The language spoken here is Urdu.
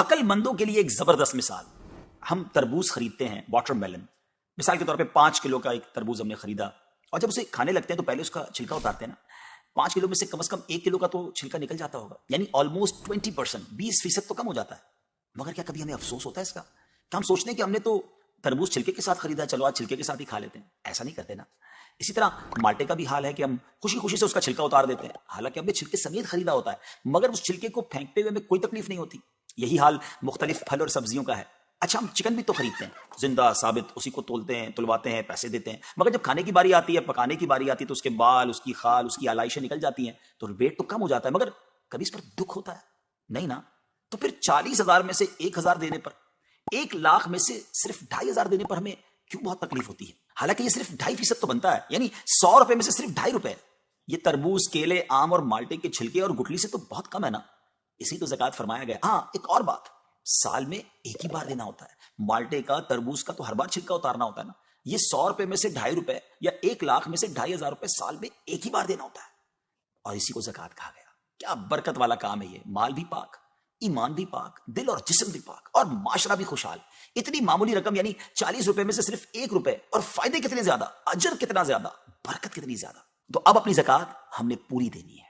عقل مندوں کے لیے ایک زبردست مثال. ہم تربوز خریدتے ہیں، واٹر میلن، مثال کے طور پہ 5 کلو کا ایک تربوز ہم نے خریدا، اور جب اسے کھانے لگتے ہیں تو پہلے اس کا چھلکا اتارتے ہیں نا. 5 کلو میں سے کم از کم 1 کلو کا تو چھلکا نکل جاتا ہوگا، یعنی آلموسٹ 20%، 20% تو کم ہو جاتا ہے. مگر کیا کبھی ہمیں افسوس ہوتا ہے اس کا کہ ہم سوچتے ہیں کہ ہم نے تو تربوز چھلکے کے ساتھ خریدا، چلو آج چھلکے کے ساتھ ہی کھا لیتے ہیں؟ ایسا نہیں کرتے نا. اسی طرح مالٹے کا بھی حال ہے کہ ہم خوشی خوشی سے اس کا چھلکا اتار دیتے ہیں، حالانکہ ہم نے چھلکے سمیت خریدا ہوتا ہے، مگر اس چھلکے کو پھینکتے ہوئے ہمیں کوئی تکلیف نہیں ہوتی. یہی حال مختلف پھل اور سبزیوں کا ہے. اچھا، ہم چکن بھی تو خریدتے ہیں، زندہ ثابت، اسی کو تولتے ہیں، تلواتے ہیں، پیسے دیتے ہیں، مگر جب کھانے کی باری آتی ہے، پکانے کی باری آتی ہے، تو اس کے بال، اس کی خال، اس کی آلائشیں نکل جاتی ہیں، تو ویٹ تو کم ہو جاتا ہے، مگر کبھی اس پر دکھ ہوتا ہے نہیں نا. تو پھر 40,000 میں سے 1,000 دینے پر، 1,00,000 میں سے صرف 2,500 دینے پر ہمیں کیوں بہت تکلیف ہوتی ہے؟ حالانکہ یہ صرف 2.5% تو بنتا ہے، یعنی 100 روپے میں سے صرف 2.5 روپے. یہ تربوز، کیلے، آم اور مالٹے کے چھلکے اور گٹلی سے تو بہت کم ہے نا. اسی تو زکوٰۃ فرمایا گیا. ہاں، ایک اور بات، سال میں ایک ہی بار دینا ہوتا ہے. مالٹے کا، تربوز کا تو ہر بار چھلکا اتارنا ہوتا ہے نا. یہ 100 روپے میں سے 2.5 روپے یا 1,00,000 میں سے 2,500 روپے سال میں ایک ہی بار دینا ہوتا ہے، اور اسی کو زکوٰۃ کہا گیا. کیا برکت والا کام ہے یہ. مال بھی پاک، ایمان بھی پاک، دل اور جسم بھی پاک، اور معاشرہ بھی خوشحال. اتنی معمولی رقم، یعنی 40 روپے میں سے صرف 1 روپے، اور فائدے کتنے زیادہ، اجر کتنا زیادہ، برکت کتنی زیادہ. تو اب اپنی زکوٰۃ ہم نے پوری دینی ہے.